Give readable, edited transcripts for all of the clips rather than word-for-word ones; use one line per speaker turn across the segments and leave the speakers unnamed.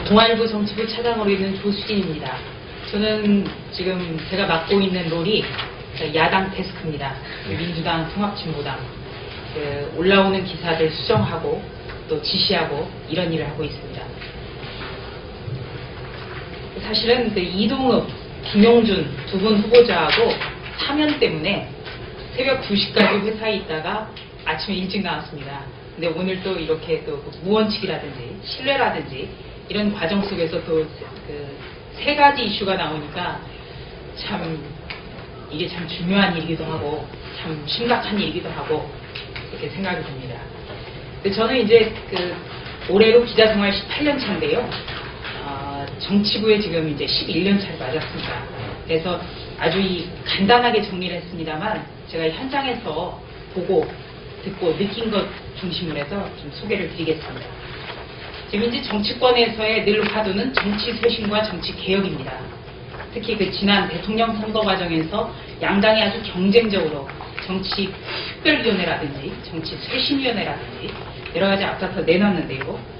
동아일보 정치부 차장으로 있는 조수진입니다. 저는 지금 제가 맡고 있는 롤이 야당 데스크입니다. 민주당, 통합진보당 올라오는 기사들 수정하고 또 지시하고 이런 일을 하고 있습니다. 사실은 이동욱, 김용준 두 분 후보자하고 사면 때문에 새벽 2시까지 회사에 있다가 아침에 일찍 나왔습니다. 근데 오늘 또 이렇게 또 무원칙이라든지 신뢰라든지 이런 과정 속에서 또 세 가지 이슈가 나오니까 참 이게 참 중요한 일이기도 하고 참 심각한 일이기도 하고 이렇게 생각이 듭니다. 근데 저는 이제 올해로 기자 생활 18년 차인데요. 정치부에 지금 이제 11년 차를 맞았습니다. 그래서 아주 간단하게 정리를 했습니다만 제가 현장에서 보고 듣고 느낀 것 중심으로 해서 좀 소개를 드리겠습니다. 지금 이제 정치권에서의 늘 화두는 정치 쇄신과 정치 개혁입니다. 특히 지난 대통령 선거 과정에서 양당이 아주 경쟁적으로 정치 특별위원회라든지 정치 쇄신위원회라든지 여러 가지 앞서서 내놨는데요.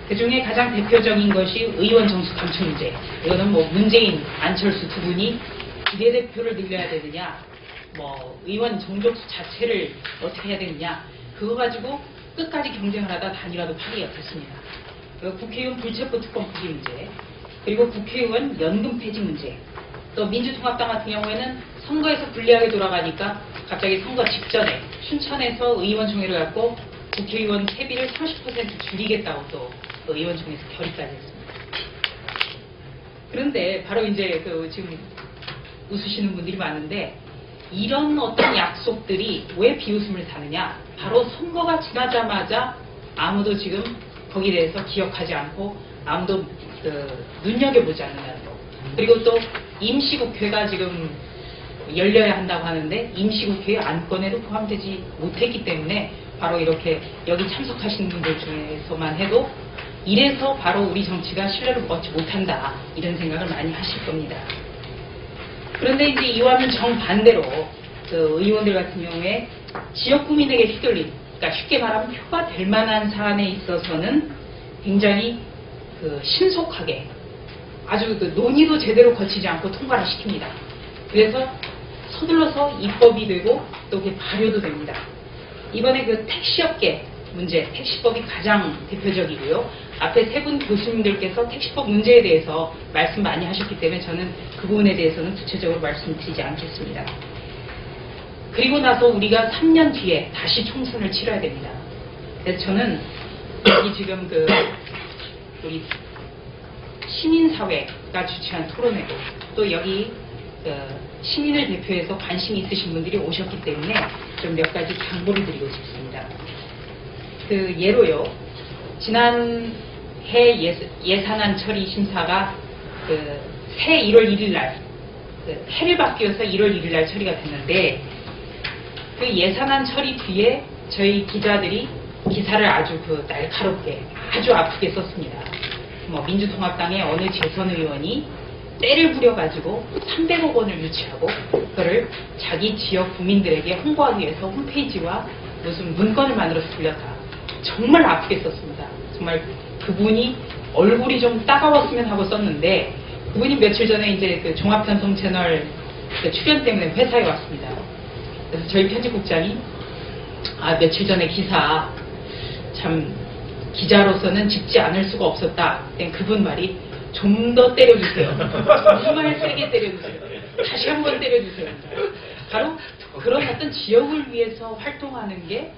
그 중에 가장 대표적인 것이 의원 정수 감축 문제. 이거는 문재인, 안철수 두 분이 비례대표를 늘려야 되느냐, 의원 정족수 자체를 어떻게 해야 되느냐, 그거 가지고 끝까지 경쟁을 하다 단일화도 파기가 됐습니다. 국회의원 불체포 특권 포기 문제, 그리고 국회의원 연금 폐지 문제, 또 민주통합당 같은 경우에는 선거에서 불리하게 돌아가니까 갑자기 선거 직전에 춘천에서 의원총회를 갖고 국회의원 세비를 30% 줄이겠다고 또 의원총회에서 결의까지 했습니다. 그런데 바로 이제 지금 웃으시는 분들이 많은데 이런 어떤 약속들이 왜 비웃음을 사느냐? 바로 선거가 지나자마자 아무도 지금 거기에 대해서 기억하지 않고 아무도 눈여겨보지 않는다는 거. 그리고 또 임시국회가 지금 열려야 한다고 하는데 임시국회의 안건에도 포함되지 못했기 때문에 바로 이렇게 여기 참석하시는 분들 중에서만 해도 이래서 바로 우리 정치가 신뢰를 얻지 못한다 이런 생각을 많이 하실 겁니다. 그런데 이제 이와는 정반대로 의원들 같은 경우에 지역 국민에게 휘둘린, 그러니까 쉽게 말하면 표가 될 만한 사안에 있어서는 굉장히 신속하게 아주 논의도 제대로 거치지 않고 통과를 시킵니다. 그래서 서둘러서 입법이 되고 또 그게 발효도 됩니다. 이번에 택시업계 문제, 택시법이 가장 대표적이고요. 앞에 세 분 교수님들께서 택시법 문제에 대해서 말씀 많이 하셨기 때문에 저는 그 부분에 대해서는 구체적으로 말씀드리지 않겠습니다. 그리고 나서 우리가 3년 뒤에 다시 총선을 치러야 됩니다. 그래서 저는 여기 지금 우리 시민사회가 주최한 토론회고 또 여기 시민을 대표해서 관심이 있으신 분들이 오셨기 때문에 좀 몇 가지 당부를 드리고 싶습니다. 예로요. 지난해 예산안 처리 심사가 새 1월 1일 날 해를 바뀌어서 1월 1일 날 처리가 됐는데 그 예산안 처리 뒤에 저희 기자들이 기사를 아주 날카롭게 아주 아프게 썼습니다. 민주통합당의 어느 재선 의원이 때를 부려가지고 300억 원을 유치하고 그거를 자기 지역 국민들에게 홍보하기 위해서 홈페이지와 무슨 문건을 만들어서 돌렸다. 정말 아프게 썼습니다. 정말 그분이 얼굴이 좀 따가웠으면 하고 썼는데 그분이 며칠 전에 이제 종합편성 채널 출연 때문에 회사에 왔습니다. 그래서 저희 편집국장이 며칠 전에 기사 참 기자로서는 짚지 않을 수가 없었다. 그분 말이 좀 더 때려주세요. 정말 세게 때려주세요. 다시 한번 때려주세요. 바로 그런 어떤 지역을 위해서 활동하는 게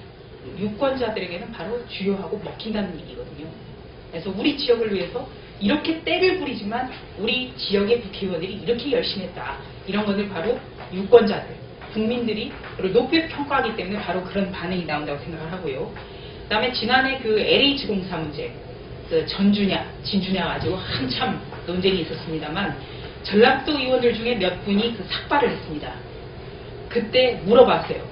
유권자들에게는 바로 주요하고 먹힌다는 얘기거든요. 그래서 우리 지역을 위해서 이렇게 때를 부리지만 우리 지역의 국회의원들이 이렇게 열심히 했다. 이런 것을 바로 유권자들, 국민들이 높이 평가하기 때문에 바로 그런 반응이 나온다고 생각을 하고요. 그 다음에 지난해 LH공사 문제, 전주냐, 진주냐 가지고 한참 논쟁이 있었습니다만 전라도 의원들 중에 몇 분이 삭발을 했습니다. 그때 물어봤어요.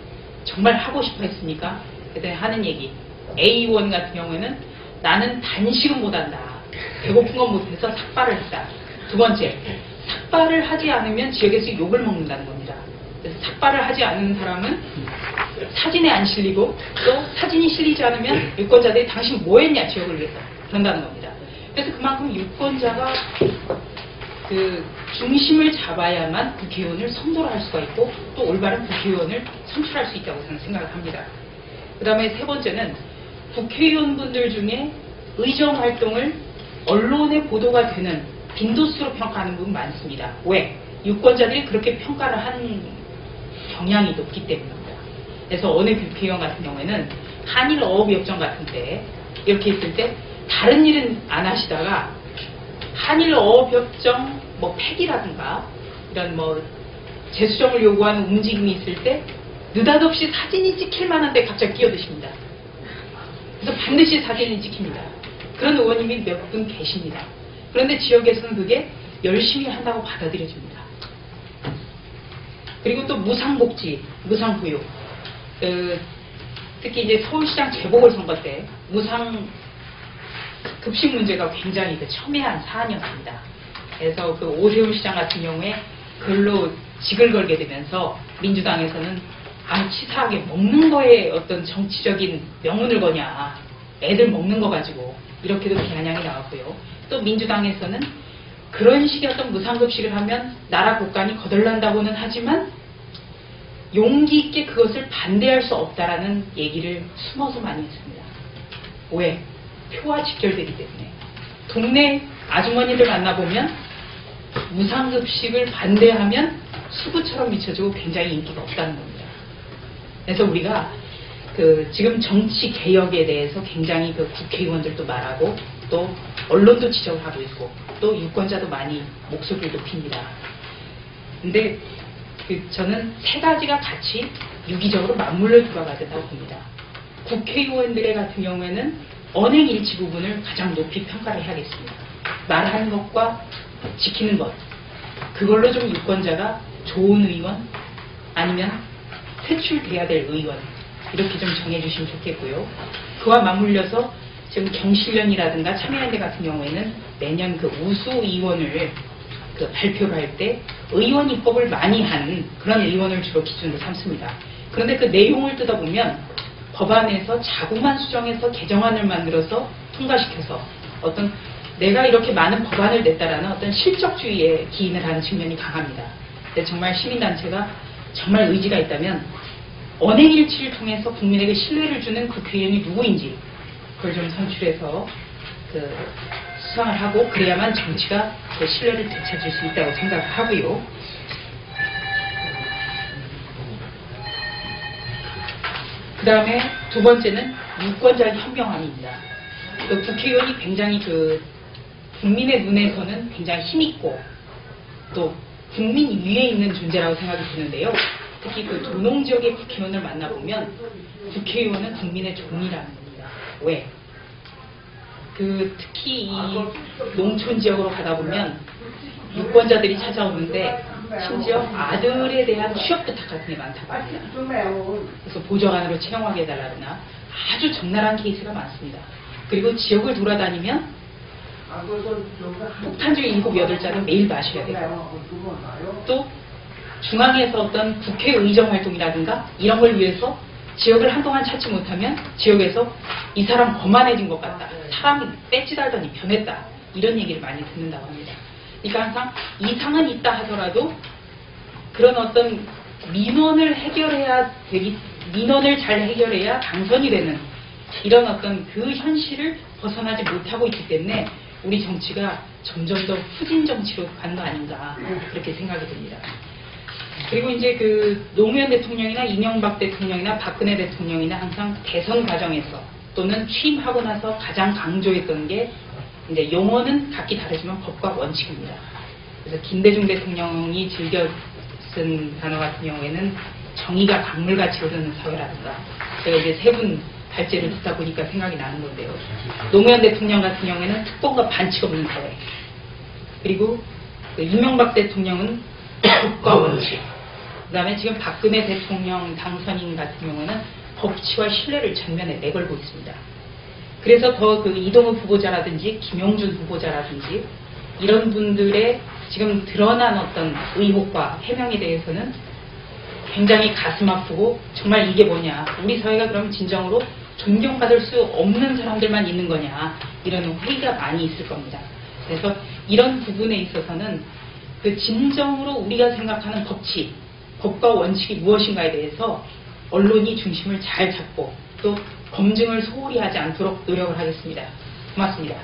정말 하고 싶어 했습니까? 그때 하는 얘기. A 의원 같은 경우에는 나는 단식은 못한다. 배고픈 건 못해서 삭발을 했다. 두 번째, 삭발을 하지 않으면 지역에서 욕을 먹는다는 겁니다. 그래서 삭발을 하지 않는 사람은 사진에 안 실리고 또 사진이 실리지 않으면 유권자들이 당신 뭐 했냐 지역을 위해서 그런다는 겁니다. 그래서 그만큼 유권자가 그 중심을 잡아야만 국회의원을 선도를 할 수가 있고 또 올바른 국회의원을 선출할 수 있다고 저는 생각을 합니다. 그 다음에 세 번째는 국회의원분들 중에 의정 활동을 언론에 보도가 되는 빈도수로 평가하는 부분 많습니다. 왜? 유권자들이 그렇게 평가를 하는 경향이 높기 때문입니다. 그래서 어느 국회의원 같은 경우에는 한일 어업협정 같은 때 이렇게 있을 때 다른 일은 안 하시다가 한일 어업협정 뭐 폐기라든가 이런 뭐 재수정을 요구하는 움직임이 있을 때 느닷없이 사진이 찍힐 만한데 갑자기 끼어드십니다. 그래서 반드시 사진이 찍힙니다. 그런 의원님이 몇 분 계십니다. 그런데 지역에서는 그게 열심히 한다고 받아들여집니다. 그리고 또 무상복지, 무상부육. 특히 이제 서울시장 재보궐선거 때 무상 급식 문제가 굉장히 첨예한 사안이었습니다. 그래서 그 오세훈 시장 같은 경우에 글로 직을 걸게 되면서 민주당에서는 치사하게 먹는 거에 어떤 정치적인 명운을 거냐, 애들 먹는 거 가지고 이렇게도 비아냥이 나왔고요. 또 민주당에서는 그런 식의 어떤 무상급식을 하면 나라 국간이 거덜난다고는 하지만 용기 있게 그것을 반대할 수 없다라는 얘기를 숨어서 많이 했습니다. 왜? 표와 직결되기 때문에. 동네 아주머니들 만나보면 무상급식을 반대하면 수구처럼 비춰지고 굉장히 인기가 없다는 겁니다. 그래서 우리가 지금 정치 개혁에 대해서 굉장히 국회의원들도 말하고 또 언론도 지적을 하고 있고 또 유권자도 많이 목소리를 높입니다. 근데 저는 세 가지가 같이 유기적으로 맞물려 돌아가야 된다고 봅니다. 국회의원들의 같은 경우에는 언행 일치 부분을 가장 높이 평가를 해야겠습니다. 말하는 것과 지키는 것. 그걸로 좀 유권자가 좋은 의원 아니면 퇴출돼야 될 의원 이렇게 좀 정해주시면 좋겠고요. 그와 맞물려서 지금 경실련이라든가 참여연대 같은 경우에는 매년 우수 의원을 발표를 할 때 의원 입법을 많이 한 그런 의원을 주로 기준으로 삼습니다. 그런데 그 내용을 뜯어보면 법안에서 자구만 수정해서 개정안을 만들어서 통과시켜서 어떤 내가 이렇게 많은 법안을 냈다라는 어떤 실적주의에 기인을 하는 측면이 강합니다. 근데 정말 시민단체가 정말 의지가 있다면 언행일치를 통해서 국민에게 신뢰를 주는 국회의원이 누구인지 그걸 좀 선출해서 수상을 하고 그래야만 정치가 신뢰를 되찾을 수 있다고 생각을 하고요. 그 다음에 두 번째는 유권자 현명함입니다. 국회의원이 굉장히 국민의 눈에서는 굉장히 힘있고 또 국민 위에 있는 존재라고 생각이 드는데요. 특히 도농 지역의 국회의원을 만나보면 국회의원은 국민의 종이라는 겁니다. 왜? 특히 이 농촌 지역으로 가다 보면 유권자들이 찾아오는데 심지어 아들에 대한 취업 부탁 같은 게 많다고 합니다. 그래서 보좌관으로 채용하게 해달라거나 아주 적나라한 케이스가 많습니다. 그리고 지역을 돌아다니면 폭탄주 7, 8잔은 매일 마셔야 되고 또 중앙에서 어떤 국회 의정 활동이라든가 이런 걸 위해서 지역을 한동안 찾지 못하면 지역에서 이 사람 거만해진 것 같다. 사람이 떼찌달더니 변했다. 이런 얘기를 많이 듣는다고 합니다. 그러니까 항상 이상은 있다 하더라도 그런 어떤 민원을 잘 해결해야 당선이 되는 이런 어떤 현실을 벗어나지 못하고 있기 때문에 우리 정치가 점점 더 후진 정치로 가는 거 아닌가 그렇게 생각이 듭니다. 그리고 이제 노무현 대통령이나 이명박 대통령이나 박근혜 대통령이나 항상 대선 과정에서 또는 취임하고 나서 가장 강조했던 게 이제 용어는 각기 다르지만 법과 원칙입니다. 그래서 김대중 대통령이 즐겨 쓴 단어 같은 경우에는 정의가 강물같이 흐르는 사회라든가 제가 이제 세 분 발제를 듣다 보니까 생각이 나는 건데요. 노무현 대통령 같은 경우에는 특권과 반칙 없는 사회. 그리고 이명박 대통령은 법과 원칙. 그 다음에 지금 박근혜 대통령 당선인 같은 경우는 법치와 신뢰를 전면에 내걸고 있습니다. 그래서 더 이동욱 후보자라든지 김용준 후보자라든지 이런 분들의 지금 드러난 어떤 의혹과 해명에 대해서는 굉장히 가슴 아프고 정말 이게 뭐냐. 우리 사회가 그럼 진정으로 존경받을 수 없는 사람들만 있는 거냐. 이런 회의가 많이 있을 겁니다. 그래서 이런 부분에 있어서는 그 진정으로 우리가 생각하는 법칙, 법과 원칙이 무엇인가에 대해서 언론이 중심을 잘 잡고 또 검증을 소홀히 하지 않도록 노력을 하겠습니다. 고맙습니다.